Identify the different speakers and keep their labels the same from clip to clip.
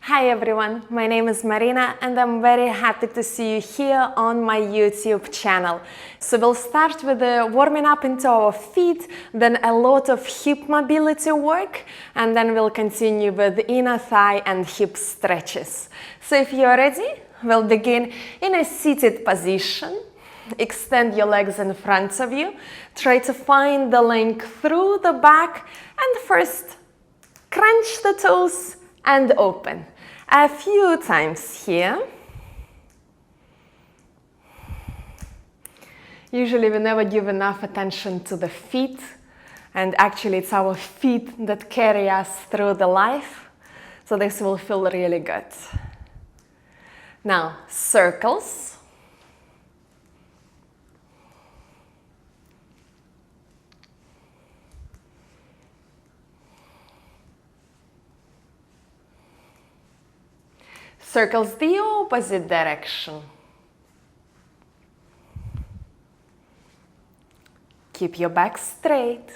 Speaker 1: Hi everyone, my name is Marina and I'm very happy to see you here on my YouTube channel. So we'll start with the warming up into our feet, then a lot of hip mobility work, and then we'll continue with inner thigh and hip stretches. So if you're ready, we'll begin in a seated position. Extend your legs in front of you. Try to find the length through the back and first crunch the toes and open. A few times here. Usually we never give enough attention to the feet, and actually it's our feet that carry us through the life, so this will feel really good. Now, circles. Circles the opposite direction. Keep your back straight.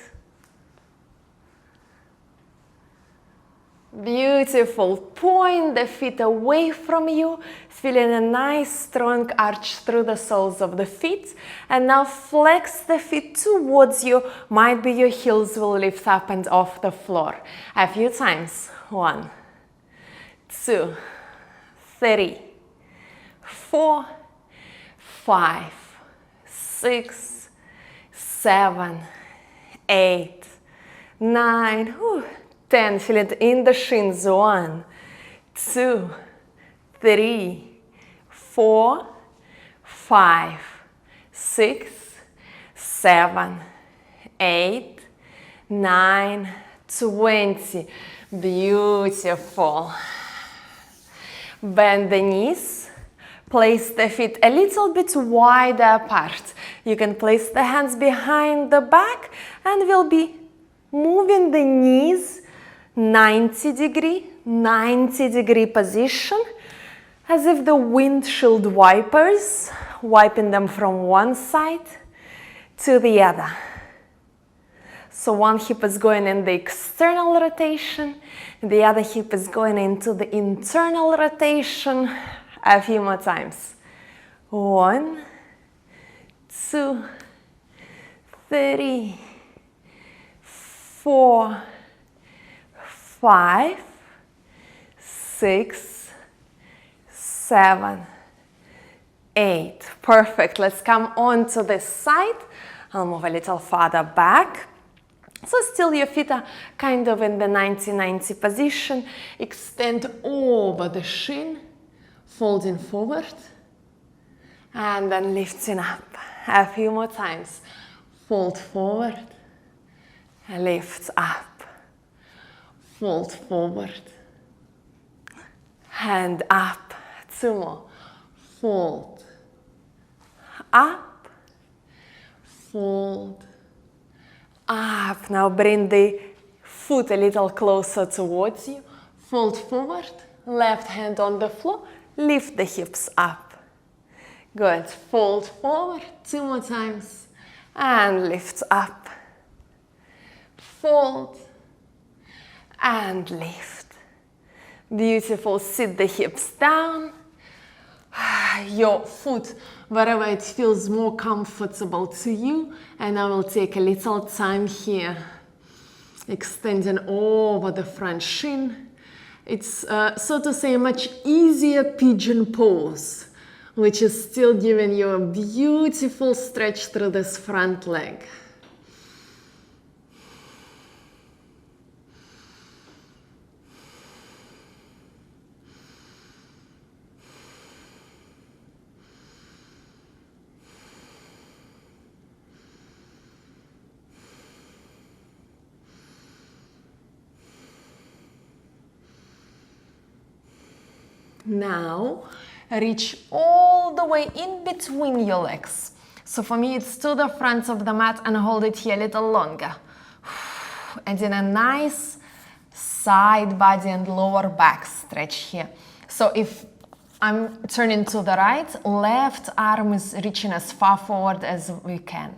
Speaker 1: Beautiful. Point the feet away from you, feeling a nice strong arch through the soles of the feet. And now flex the feet towards you. Might be your heels will lift up and off the floor. A few times. 1, 2, 3, 4, 5, 6, 7, 8, 9, 10. Feel it in the shins. 1, 2, 3, 4, 5, 6, 7, 8, 9, 20. Beautiful. Bend the knees, place the feet a little bit wider apart. You can place the hands behind the back and we'll be moving the knees 90 degree position, as if the windshield wipers, wiping them from one side to the other. So one hip is going in the external rotation, the other hip is going into the internal rotation. A few more times. 1, 2, 3, 4, 5, 6, 7, 8. Perfect. Let's come on to this side. I'll move a little farther back. So still your feet are kind of in the 90-90 position. Extend over the shin, folding forward, and then lifting up. A few more times. Fold forward, lift up. Fold forward, and up. 2 more. Fold, up, fold, up. Now bring the foot a little closer towards you. Fold forward, left hand on the floor, lift the hips up. Good. Fold forward, 2 more times, and lift up. Fold, and lift. Beautiful. Sit the hips down. Your foot wherever it feels more comfortable to you, and I will take a little time here extending over the front shin. It's so to say a much easier pigeon pose, which is still giving you a beautiful stretch through this front leg. Now, reach all the way in between your legs. So for me, it's to the front of the mat and hold it here a little longer. And in a nice side body and lower back stretch here. So if I'm turning to the right, left arm is reaching as far forward as we can.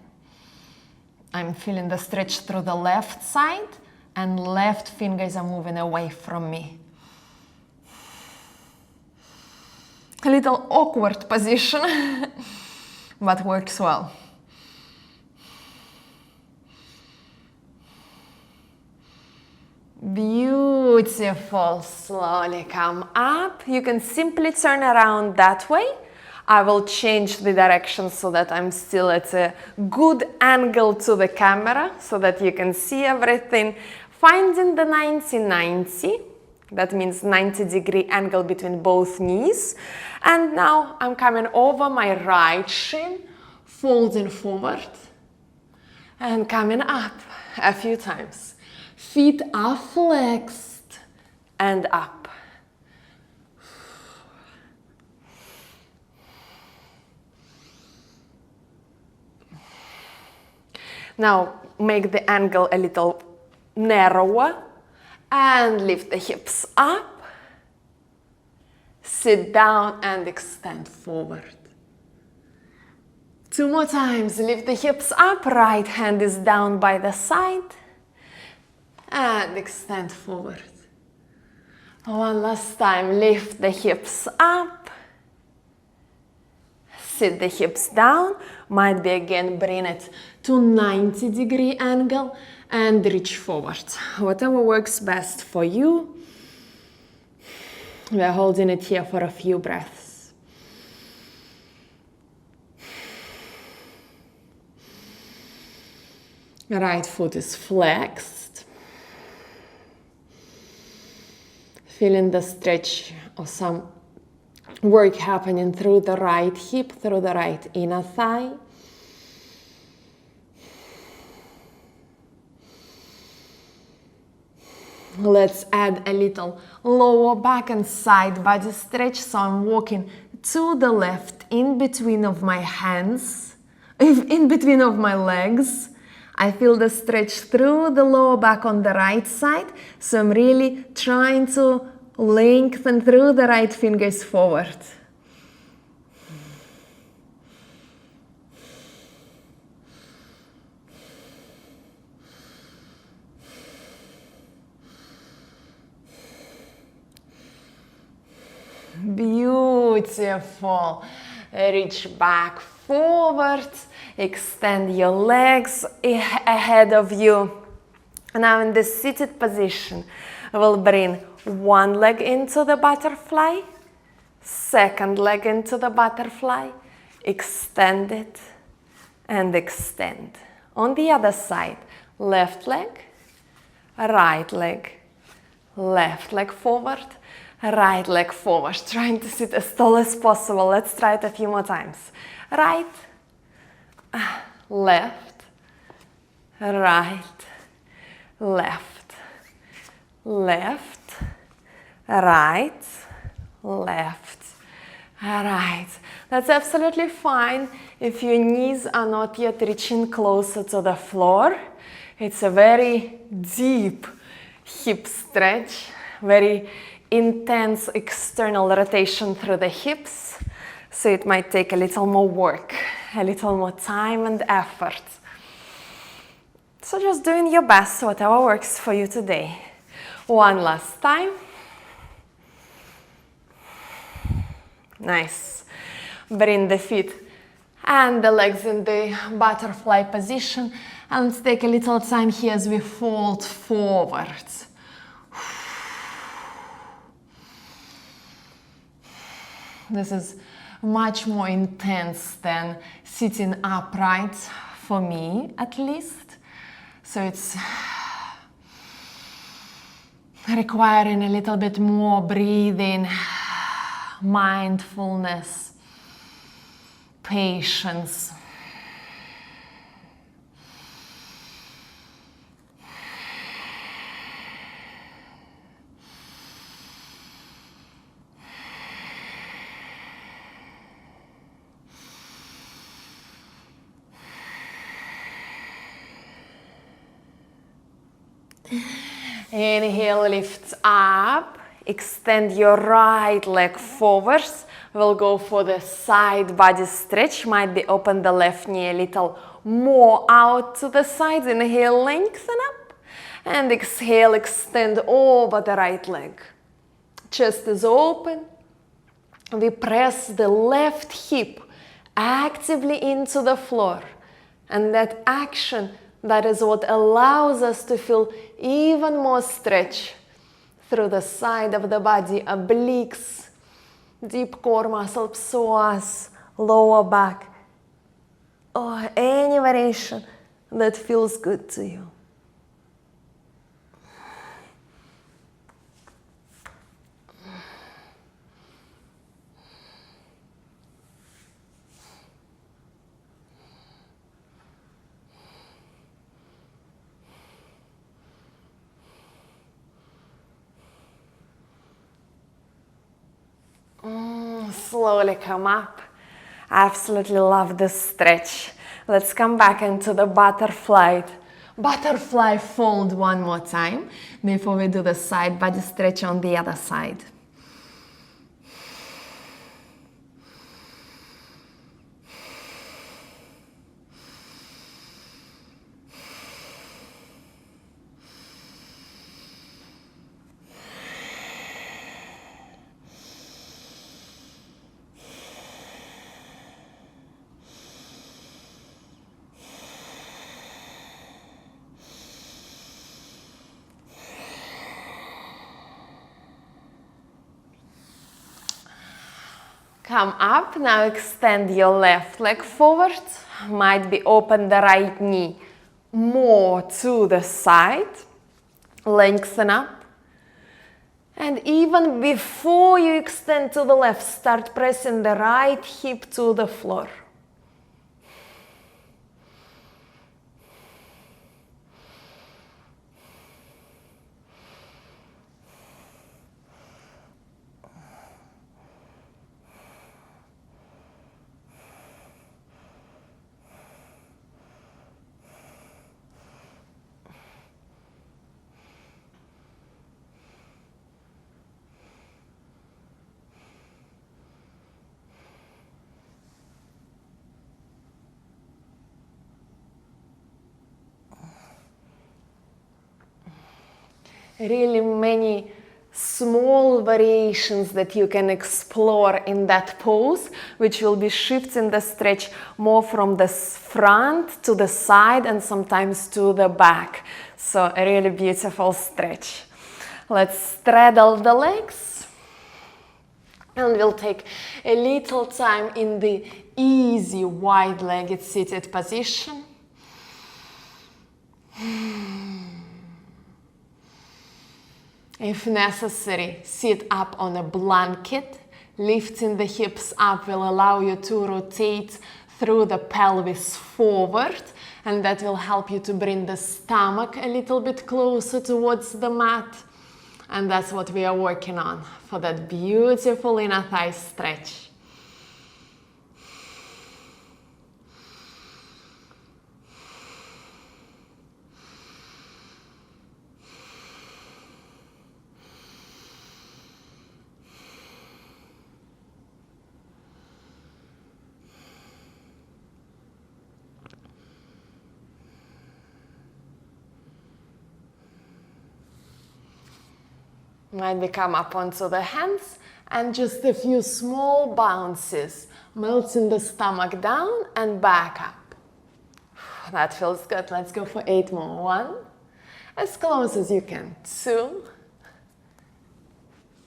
Speaker 1: I'm feeling the stretch through the left side and left fingers are moving away from me. A little awkward position, but works well. Beautiful. Slowly come up. You can simply turn around that way. I will change the direction so that I'm still at a good angle to the camera so that you can see everything. Finding the 90-90. That means 90-degree angle between both knees. And now I'm coming over my right shin, folding forward and coming up a few times. Feet are flexed and up. Now make the angle a little narrower and lift the hips up. Sit down and extend forward. 2 more times. Lift the hips up. Right hand is down by the side. And extend forward. One last time. Lift the hips up. Sit the hips down. Might be again bring it to 90-degree angle and reach forward. Whatever works best for you. We are holding it here for a few breaths. Right foot is flexed. Feeling the stretch or some work happening through the right hip, through the right inner thigh. Let's add a little lower back and side body stretch. So I'm walking to the left in between of my hands, in between of my legs. I feel the stretch through the lower back on the right side. So I'm really trying to lengthen through the right fingers forward. Beautiful. Reach back forward. Extend your legs ahead of you. Now in the seated position, we'll bring one leg into the butterfly, second leg into the butterfly, extend it and extend. On the other side, left leg, right leg, left leg forward, right leg forward, trying to sit as tall as possible. Let's try it a few more times. Right, left, right, left, left, right, left, right. That's absolutely fine if your knees are not yet reaching closer to the floor. It's a very deep hip stretch, very intense external rotation through the hips, so it might take a little more work, a little more time and effort. So just doing your best, whatever works for you today. One last time. Nice. Bring the feet and the legs in the butterfly position, and let's take a little time here as we fold forward. This is much more intense than sitting upright, for me at least. So it's requiring a little bit more breathing, mindfulness, patience. Inhale, lift up, extend your right leg forwards. We'll go for the side body stretch. Might be open the left knee a little more out to the side. Inhale, lengthen up, and exhale, extend over the right leg. Chest is open, we press the left hip actively into the floor. And that action, that is what allows us to feel even more stretch through the side of the body, obliques, deep core muscle, psoas, lower back, or any variation that feels good to you. Slowly come up. Absolutely love this stretch. Let's come back into the butterfly fold one more time before we do the side body stretch on the other side. Come up, now extend your left leg forward, might be open the right knee more to the side, lengthen up. And even before you extend to the left, start pressing the right hip to the floor. Really many small variations that you can explore in that pose, which will be shifting the stretch more from the front to the side and sometimes to the back. So a really beautiful stretch. Let's straddle the legs. And we'll take a little time in the easy wide-legged seated position. If necessary, sit up on a blanket. Lifting the hips up will allow you to rotate through the pelvis forward, and that will help you to bring the stomach a little bit closer towards the mat. And that's what we are working on for that beautiful inner thigh stretch. Might come up onto the hands and just a few small bounces, melting the stomach down and back up. That feels good. Let's go for 8 more. 1, as close as you can. 2,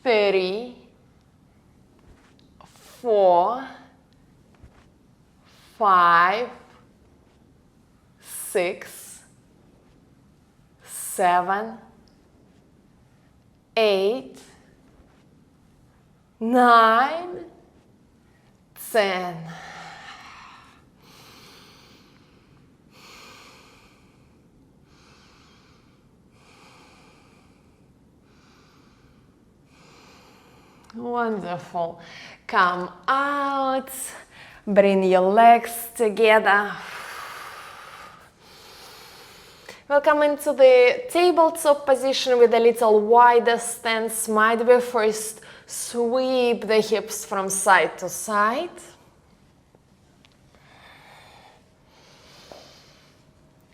Speaker 1: 3, 4, 5, 6, 7, 8, 9, 10. Wonderful. Come out, bring your legs together. We'll come into the tabletop position with a little wider stance. Might be first sweep the hips from side to side.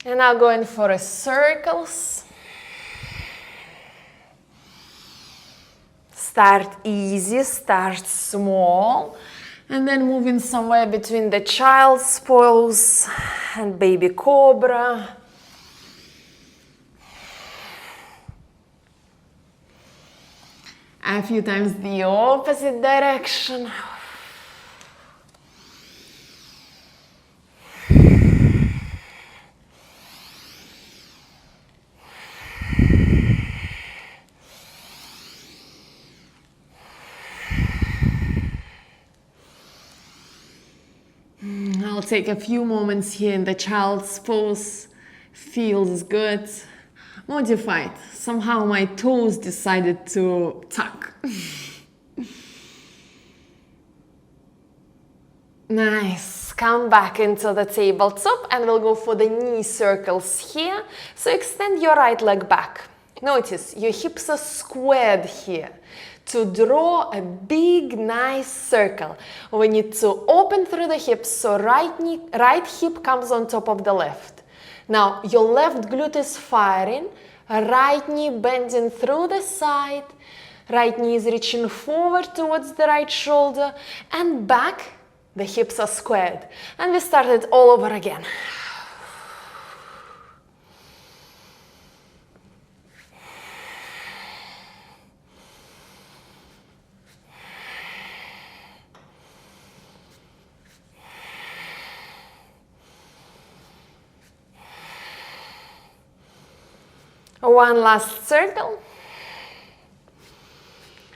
Speaker 1: And now going for a circles. Start easy, start small, and then moving somewhere between the child's pose and baby cobra. A few times the opposite direction. I'll take a few moments here in the child's pose. Feels good. Modified. Somehow my toes decided to tuck. Nice. Come back into the tabletop and we'll go for the knee circles here. So extend your right leg back. Notice your hips are squared here. To draw a big, nice circle, we need to open through the hips so right hip comes on top of the left. Now, your left glute is firing, right knee bending through the side, right knee is reaching forward towards the right shoulder, and back, the hips are squared. And we start it all over again. One last circle.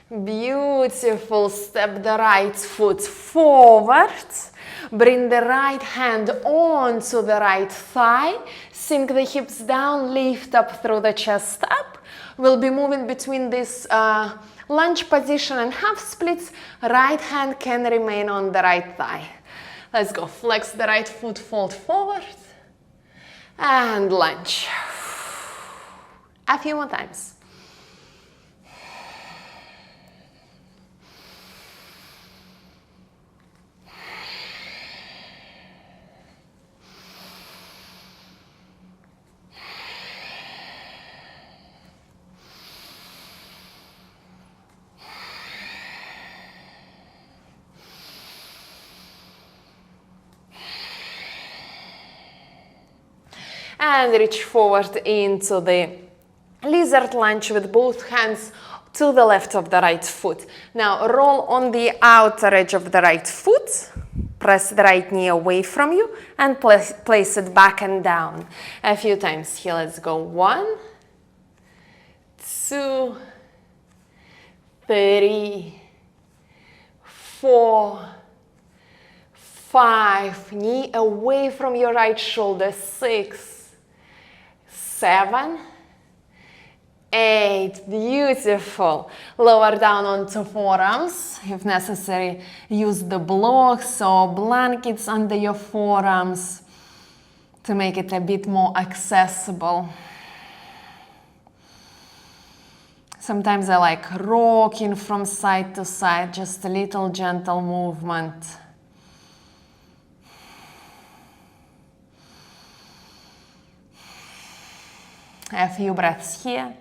Speaker 1: Beautiful. Step the right foot forward. Bring the right hand onto the right thigh. Sink the hips down, lift up through the chest up. We'll be moving between this lunge position and half splits. Right hand can remain on the right thigh. Let's go. Flex the right foot, fold forward. And lunge. A few more times. And reach forward into the lizard lunge with both hands to the left of the right foot. Now roll on the outer edge of the right foot, press the right knee away from you and place it back and down. A few times here, let's go. 1, 2, 3, 4, 5, knee away from your right shoulder, 6, 7, 8, beautiful. Lower down onto forearms. If necessary, use the blocks or blankets under your forearms to make it a bit more accessible. Sometimes I like rocking from side to side, just a little gentle movement. A few breaths here.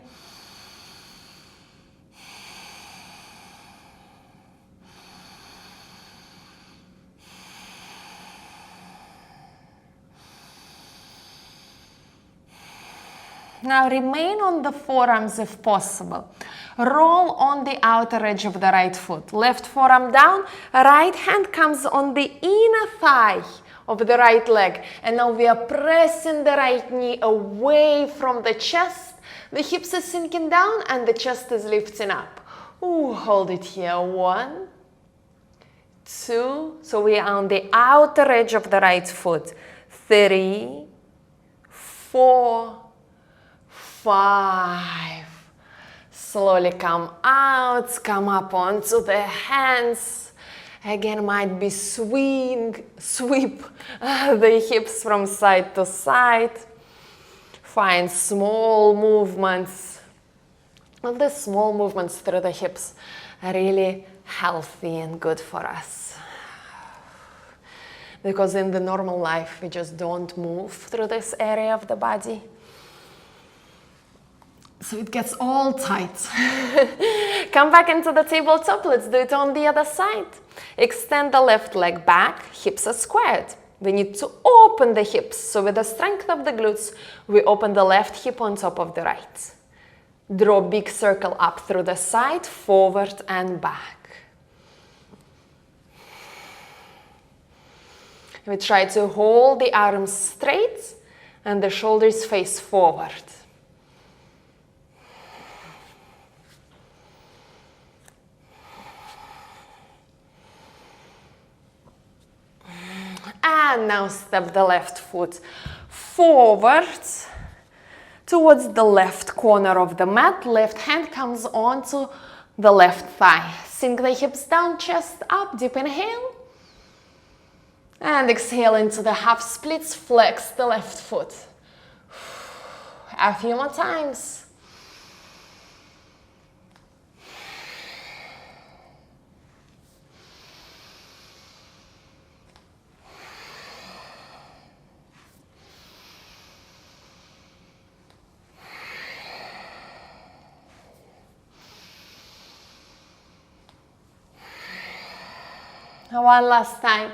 Speaker 1: Now remain on the forearms if possible. Roll on the outer edge of the right foot. Left forearm down, right hand comes on the inner thigh of the right leg. And now we are pressing the right knee away from the chest. The hips are sinking down and the chest is lifting up. Ooh, hold it here. 1, 2. So we are on the outer edge of the right foot. 3, 4, 5. Slowly come out, come up onto the hands. Again, might be sweep the hips from side to side. Find small movements. Well, the small movements through the hips are really healthy and good for us. Because in the normal life, we just don't move through this area of the body. so it gets all tight. Come back into the tabletop. Let's do it on the other side. Extend the left leg back, hips are squared. We need to open the hips. So with the strength of the glutes, we open the left hip on top of the right. Draw big circle up through the side, forward and back. We try to hold the arms straight and the shoulders face forward. And now step the left foot forward towards the left corner of the mat. Left hand comes onto the left thigh. Sink the hips down, chest up, deep inhale. And exhale into the half splits, flex the left foot. A few more times. One last time.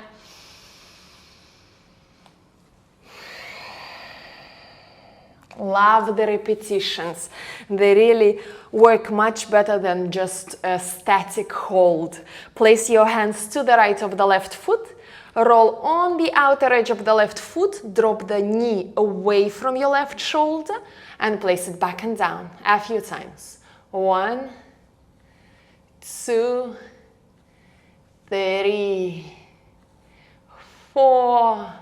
Speaker 1: Love the repetitions. They really work much better than just a static hold. Place your hands to the right of the left foot. Roll on the outer edge of the left foot. Drop the knee away from your left shoulder and place it back and down a few times. 1, 2, 3, 4,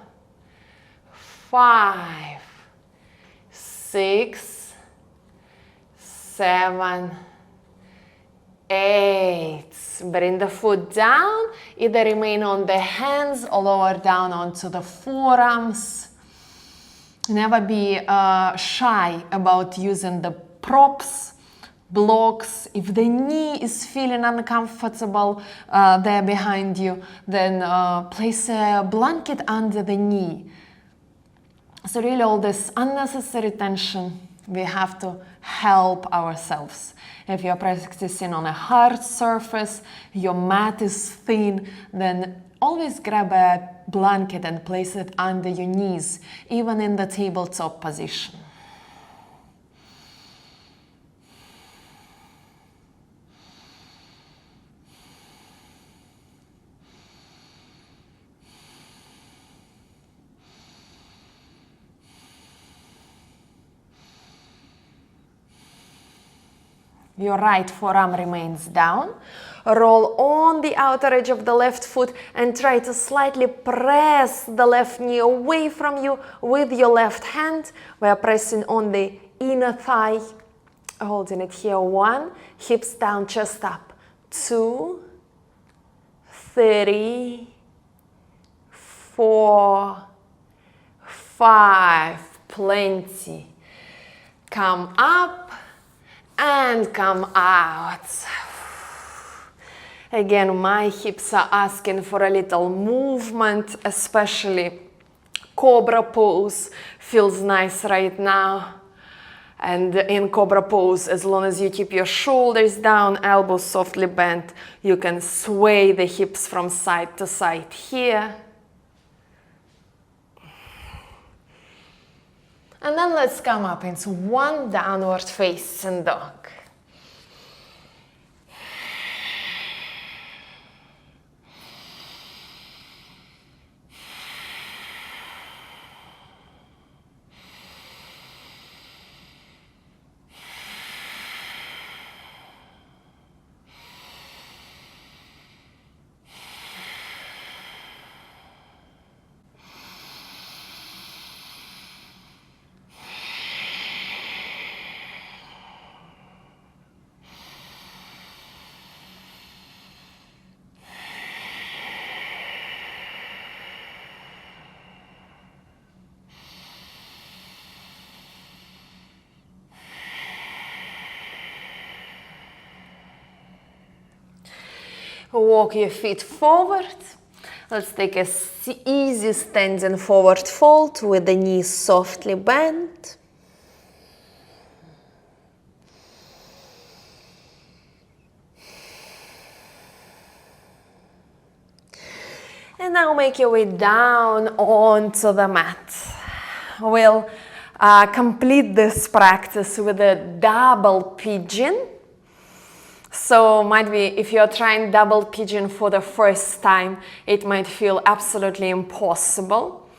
Speaker 1: 5, 6, 7, 8. Bring the foot down, either remain on the hands or lower down onto the forearms. Never be shy about using the props, blocks. If the knee is feeling uncomfortable there behind you, then place a blanket under the knee. So really all this unnecessary tension, we have to help ourselves. If you're practicing on a hard surface, your mat is thin, then always grab a blanket and place it under your knees, even in the tabletop position. Your right forearm remains down. Roll on the outer edge of the left foot and try to slightly press the left knee away from you with your left hand. We are pressing on the inner thigh, holding it here. 1, hips down, chest up. 2, 3, 4, 5. Plenty. Come up. And come out. Again, my hips are asking for a little movement, especially Cobra Pose feels nice right now. And in Cobra Pose, as long as you keep your shoulders down, elbows softly bent, you can sway the hips from side to side here. And then let's come up into one downward facing dog. Walk your feet forward. Let's take a easy standing forward fold with the knees softly bent. And now make your way down onto the mat. We'll complete this practice with a double pigeon. So might be if you're trying double pigeon for the first time, it might feel absolutely impossible.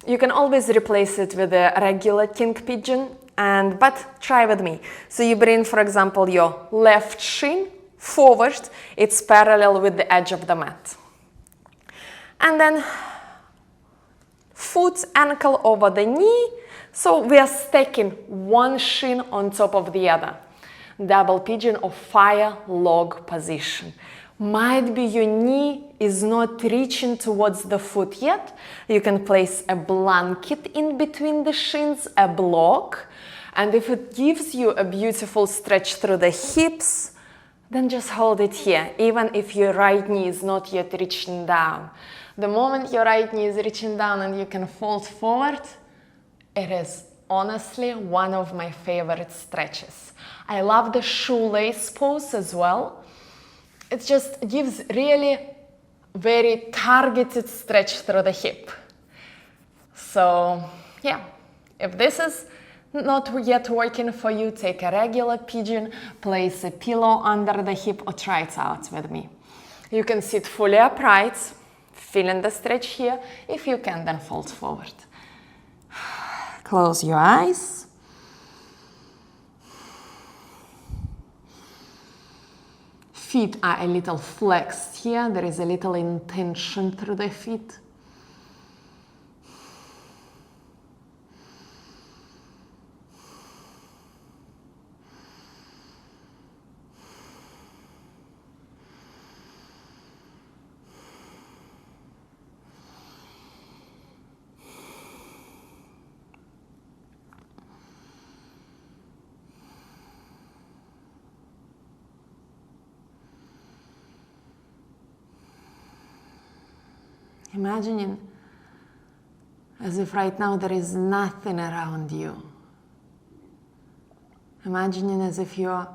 Speaker 1: You can always replace it with a regular king pigeon, but try with me. So you bring, for example, your left shin forward. It's parallel with the edge of the mat. And then foot, ankle over the knee. So we are stacking one shin on top of the other. Double pigeon or fire log position. Might be your knee is not reaching towards the foot yet. You can place a blanket in between the shins, a block. And if it gives you a beautiful stretch through the hips, then just hold it here, even if your right knee is not yet reaching down. The moment your right knee is reaching down and you can fold forward, it is honestly one of my favorite stretches. I love the shoelace pose as well. It just gives really very targeted stretch through the hip. So yeah, if this is not yet working for you, take a regular pigeon, place a pillow under the hip, or try it out with me. You can sit fully upright, feeling the stretch here. If you can, then fold forward. Close your eyes. Feet are a little flexed here. There is a little intention through the feet. Imagining as if right now there is nothing around you. Imagining as if you're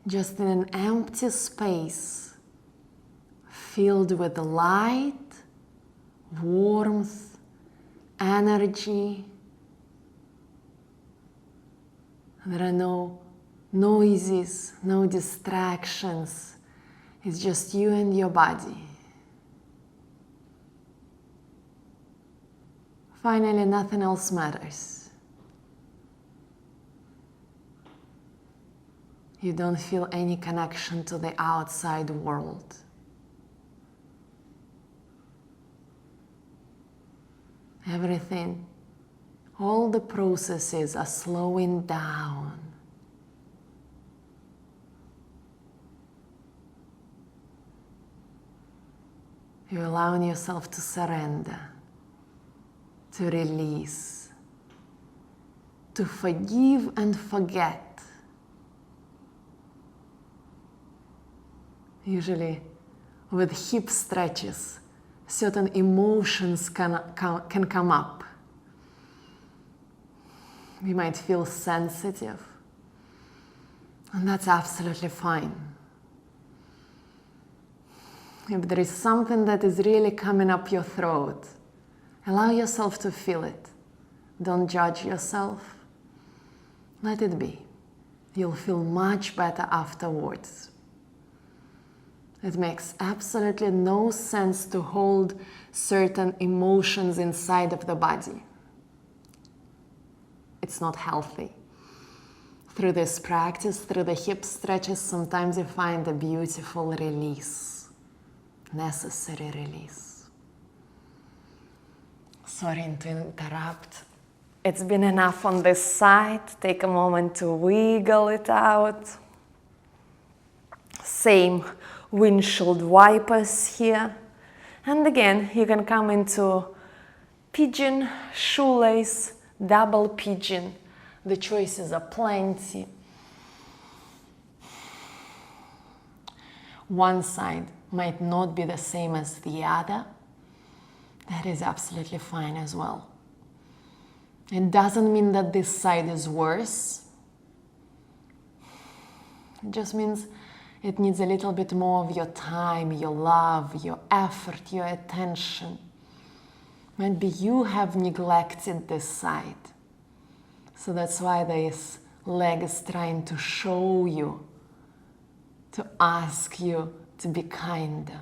Speaker 1: just in an empty space filled with light, warmth, energy. There are no noises, no distractions. It's just you and your body. Finally, nothing else matters. You don't feel any connection to the outside world. Everything, all the processes are slowing down. You're allowing yourself to surrender, to release, to forgive and forget. Usually with hip stretches, certain emotions can come up. We might feel sensitive, and that's absolutely fine. If there is something that is really coming up your throat, allow yourself to feel it. Don't judge yourself. Let it be. You'll feel much better afterwards. It makes absolutely no sense to hold certain emotions inside of the body. It's not healthy. Through this practice, through the hip stretches, sometimes you find a beautiful release, necessary release. Sorry to interrupt. It's been enough on this side. Take a moment to wiggle it out. Same windshield wipers here. And again, you can come into pigeon, shoelace, double pigeon. The choices are plenty. One side might not be the same as the other. That is absolutely fine as well. It doesn't mean that this side is worse. It just means It needs a little bit more of your time, your love, your effort, your attention. Maybe you have neglected this side. So that's why this leg is trying to show you, to ask you to be kinder.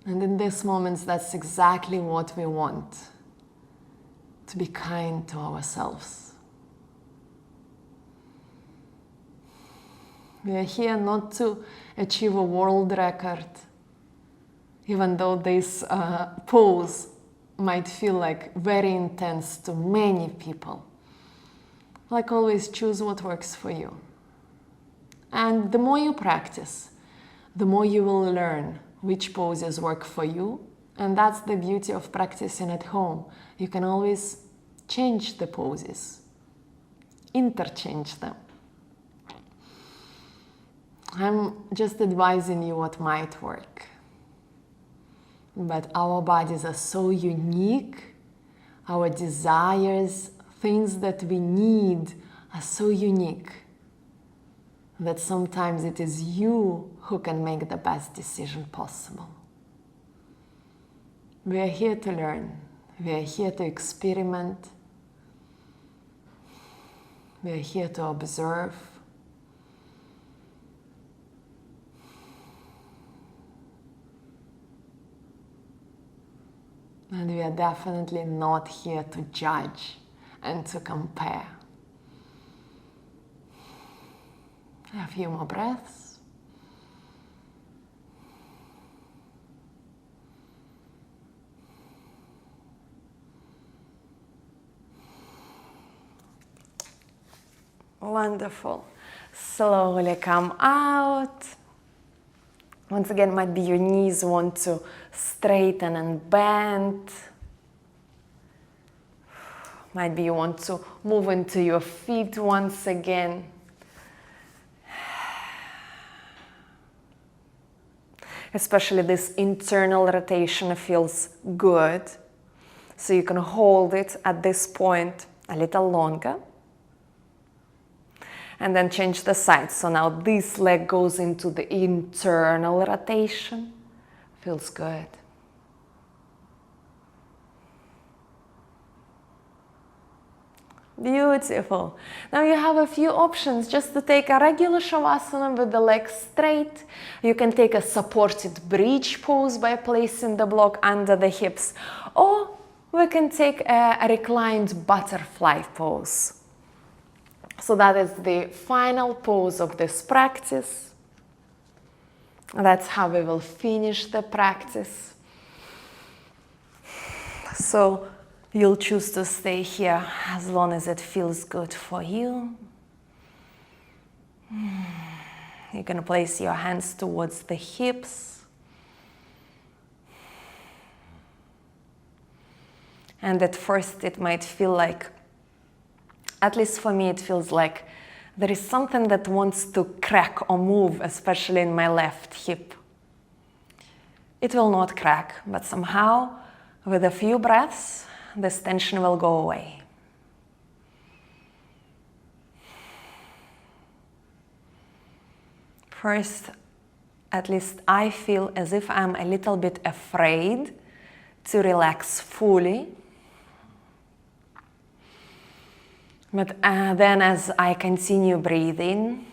Speaker 1: And in these moments, that's exactly what we want, to be kind to ourselves. We are here not to achieve a world record, even though this pose might feel like very intense to many people. Like always, choose what works for you. And the more you practice, the more you will learn which poses work for you. And that's the beauty of practicing at home. You can always change the poses, interchange them. I'm just advising you what might work. But our bodies are so unique. Our desires, things that we need are so unique that sometimes it is you who can make the best decision possible. We are here to learn. We are here to experiment. We are here to observe. And we are definitely not here to judge and to compare. A few more breaths. Wonderful. Slowly come out. Once again, might be your knees want to straighten and bend. Might be you want to move into your feet once again. Especially this internal rotation feels good. So you can hold it at this point a little longer. And then change the side. So now this leg goes into the internal rotation. Feels good. Beautiful. Now you have a few options just to take a regular shavasana with the legs straight. You can take a supported bridge pose by placing the block under the hips. Or we can take a reclined butterfly pose. So that is the final pose of this practice. That's how we will finish the practice. So you'll choose to stay here as long as it feels good for you. You can place your hands towards the hips. And at first it might feel like, at least for me, it feels like there is something that wants to crack or move, especially in my left hip. It will not crack, but somehow, with a few breaths, this tension will go away. First, at least I feel as if I'm a little bit afraid to relax fully. But then as I continue breathing,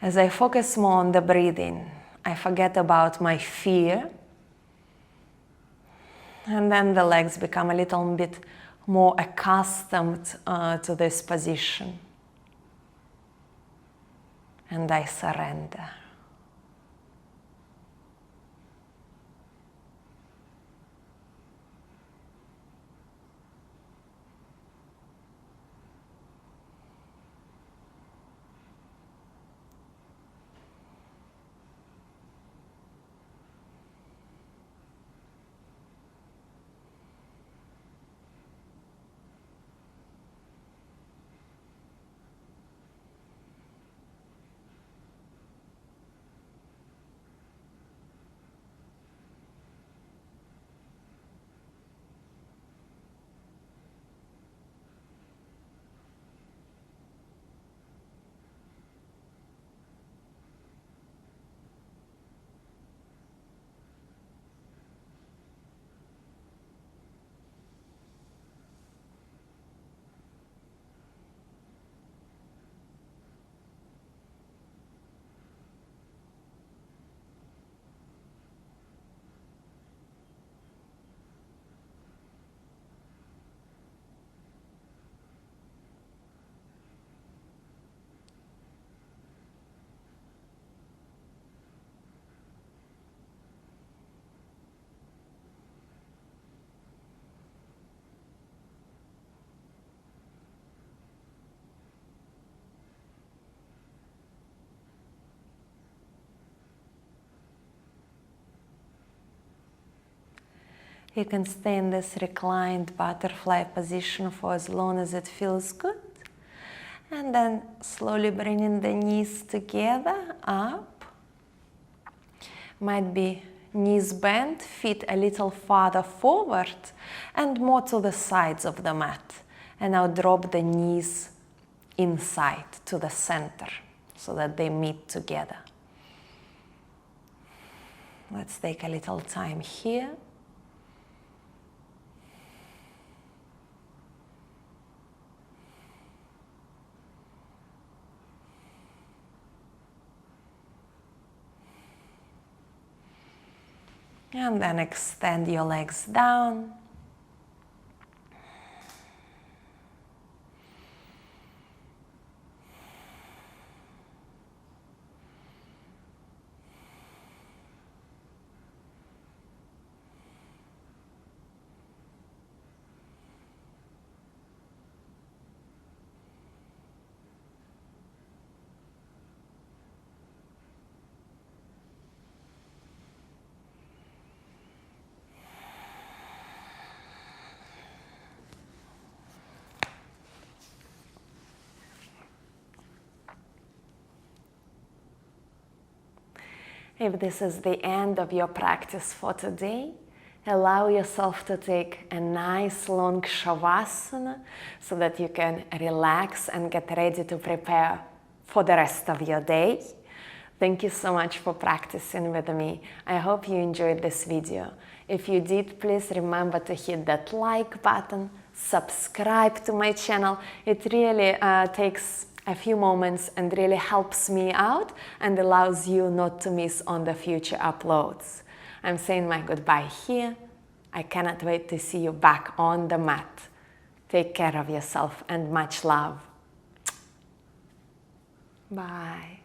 Speaker 1: as I focus more on the breathing, I forget about my fear. And then the legs become a little bit more accustomed to this position. And I surrender. You can stay in this reclined butterfly position for as long as it feels good. And then slowly bringing the knees together, up. Might be knees bent, feet a little farther forward and more to the sides of the mat. And now drop the knees inside to the center so that they meet together. Let's take a little time here. And then extend your legs down. If this is the end of your practice for today, allow yourself to take a nice long shavasana so that you can relax and get ready to prepare for the rest of your day. Thank you so much for practicing with me. I hope you enjoyed this video. If you did, please remember to hit that like button, subscribe to my channel. It really takes a few moments and really helps me out and allows you not to miss on the future uploads. I'm saying my goodbye here. I cannot wait to see you back on the mat. Take care of yourself and much love. Bye.